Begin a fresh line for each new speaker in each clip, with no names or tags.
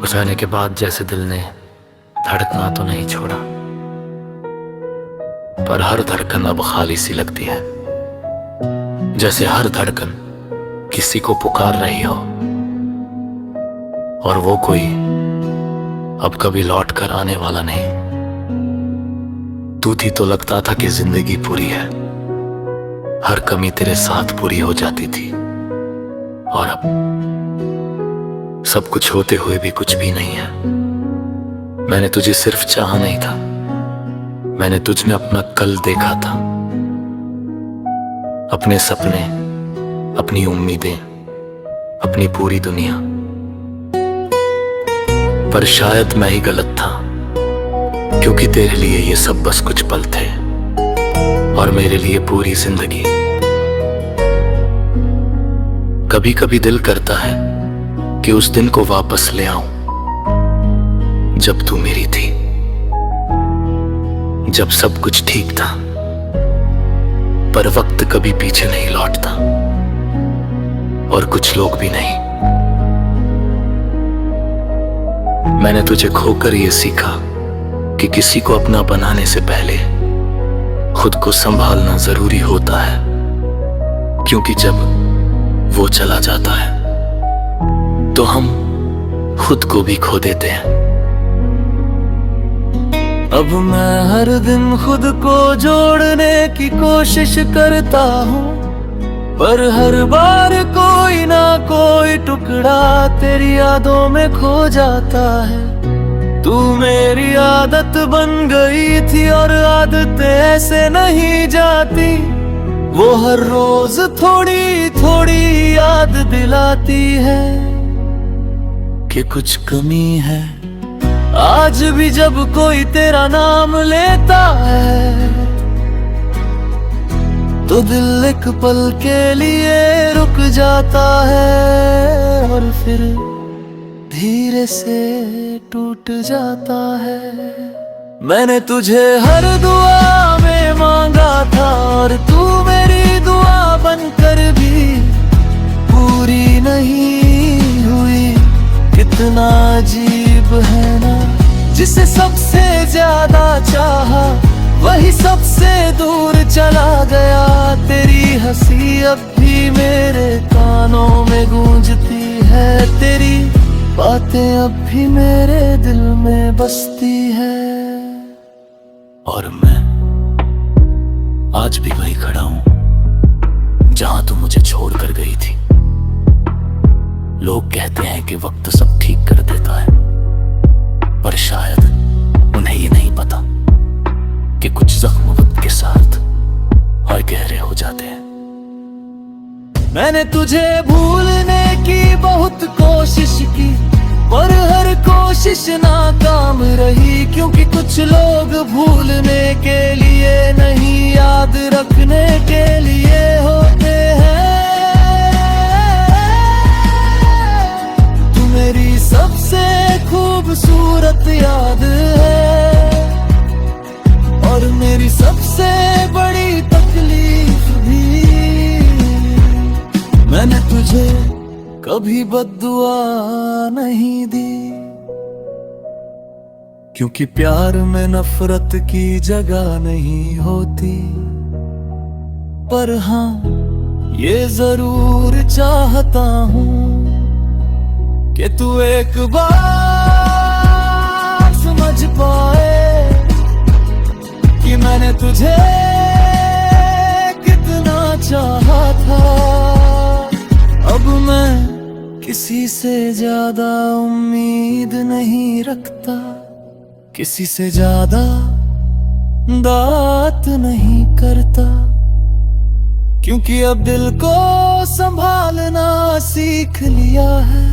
जाने के बाद जैसे दिल ने धड़कना तो नहीं छोड़ा, पर हर धड़कन अब खाली सी लगती है, जैसे हर धड़कन किसी को पुकार रही हो और वो कोई अब कभी लौट कर आने वाला नहीं। तू थी तो लगता था कि जिंदगी पूरी है, हर कमी तेरे साथ पूरी हो जाती थी, और अब सब कुछ होते हुए भी कुछ भी नहीं है। मैंने तुझे सिर्फ चाहा नहीं था, मैंने तुझ में अपना कल देखा था, अपने सपने, अपनी उम्मीदें, अपनी पूरी दुनिया। पर शायद मैं ही गलत था, क्योंकि तेरे लिए ये सब बस कुछ पल थे और मेरे लिए पूरी जिंदगी। कभी कभी दिल करता है कि उस दिन को वापस ले आऊं जब तू मेरी थी, जब सब कुछ ठीक था, पर वक्त कभी पीछे नहीं लौटता और कुछ लोग भी नहीं। मैंने तुझे खोकर ये सीखा कि किसी को अपना बनाने से पहले खुद को संभालना जरूरी होता है, क्योंकि जब वो चला जाता है तो हम खुद को भी खो देते हैं। अब मैं हर दिन खुद को जोड़ने की कोशिश करता हूँ, पर हर बार कोई ना कोई टुकड़ा तेरी यादों में खो जाता है। तू मेरी आदत बन गई थी और आदतें ऐसे नहीं जाती, वो हर रोज थोड़ी थोड़ी याद दिलाती है कि कुछ कमी है। आज भी जब कोई तेरा नाम लेता है तो दिल एक पल के लिए रुक जाता है और फिर धीरे से टूट जाता है। मैंने तुझे हर दुआ में मांगा था और तू मेरी दुआ बनकर भी पूरी नहीं हुई। कितना अजीब है ना, जिसे सबसे ज्यादा चाहा वही सबसे दूर चला गया। तेरी हंसी अब भी मेरे कानों में गूंजती है, तेरी बातें अब भी मेरे दिल में बसती है। और मैं आज भी वही खड़ा हूं जहां तू मुझे छोड़कर गई थी। लोग कहते हैं कि वक्त सब ठीक कर देता है, पर शायद उन्हें ये नहीं पता कि कुछ जख्म वक्त के साथ और गहरे हो जाते हैं। मैंने तुझे भूलने की बहुत कोशिश की, पर हर कोशिश नाकाम रही, क्योंकि कुछ लोग भूलने के लिए नहीं, याद रखने के लिए होते हैं। तू मेरी सबसे खूबसूरत याद है और मेरी सबसे बड़ी तकलीफ भी। मैंने तुझे कभी बद्दुआ नहीं दी, क्योंकि प्यार में नफरत की जगह नहीं होती। पर हाँ, ये जरूर चाहता हूँ कि तू एक बार समझ पाए कि मैंने तुझे कितना चाहा था। अब मैं किसी से ज्यादा उम्मीद नहीं रखता, किसी से ज्यादा बात नहीं करता, क्योंकि अब दिल को संभालना सीख लिया है।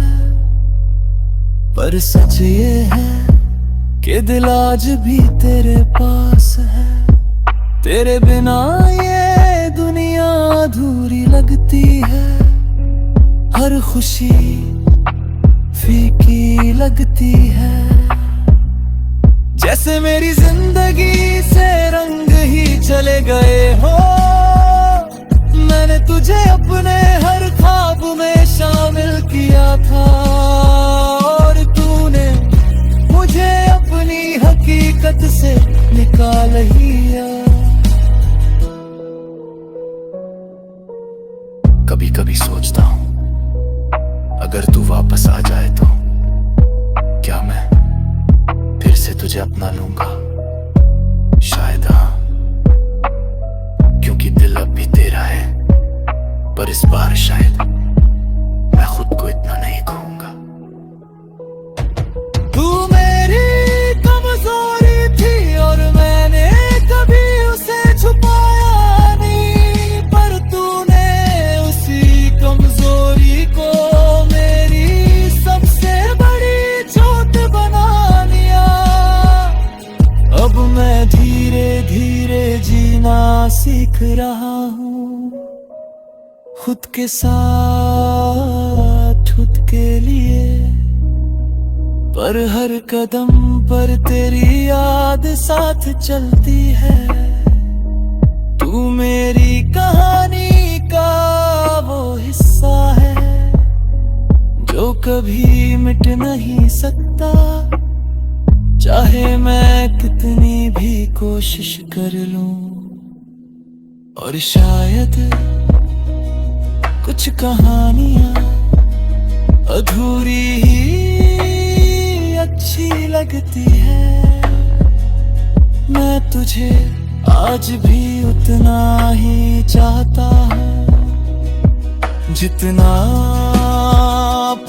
पर सच ये है कि दिल आज भी तेरे पास है, तेरे बिना ये दुनिया अधूरी लगती है। हर खुशी फीकी लगती है, जैसे मेरी जिंदगी से रंग ही चले गए हो। मैंने तुझे अपने हर ख्वाब में शामिल किया था और तूने कभी कभी सोचता हूँ अगर तू वापस आ जाए तो क्या मैं फिर से तुझे अपना लूंगा? शायद हाँ, क्योंकि दिल अब भी तेरा है, पर इस बार शायद मैं खुद को इतना नहीं खोऊंगा। तू मेरी कमजोरी थी और मैंने कभी उसे छुपाया नहीं, पर तूने उसी कमजोरी को मेरी सबसे बड़ी चोट बना लिया। अब मैं धीरे धीरे जीना सीख रहा हूँ, खुद के साथ खुद के लिए, पर हर कदम पर तेरी याद साथ चलती है। तू मेरी कहानी का वो हिस्सा है जो कभी मिट नहीं सकता, चाहे मैं कितनी भी कोशिश कर लूं। और शायद कुछ कहानियां अधूरी ही अच्छी लगती है। मैं तुझे आज भी उतना ही चाहता हूँ जितना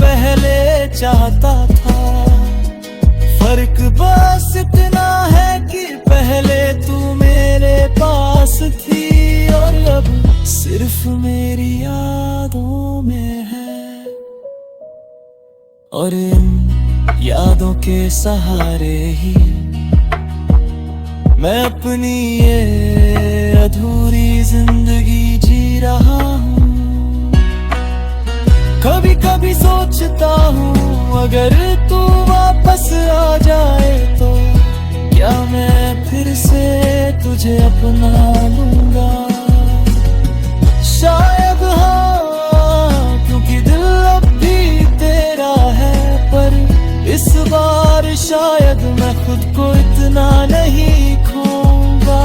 पहले चाहता था। फर्क बस इतना है कि पहले तू मेरे पास थी और अब सिर्फ मेरी यादों में है। और इन यादों के सहारे ही मैं अपनी ये अधूरी जिंदगी जी रहा हूँ। कभी कभी सोचता हूँ अगर तू वापस आ जाए तो क्या मैं फिर से तुझे अपना लूंगा? शायद हाँ, क्योंकि दिल अब भी तेरा है, पर इस बार शायद मैं खुद को इतना नहीं खोऊंगा।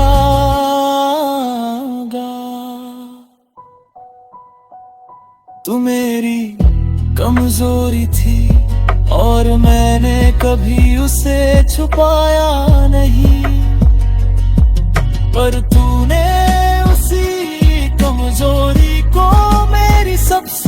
तू मेरी कमजोरी थी और मैंने कभी उसे छुपाया नहीं, पर तूने उसी कमजोरी को मेरी सबसे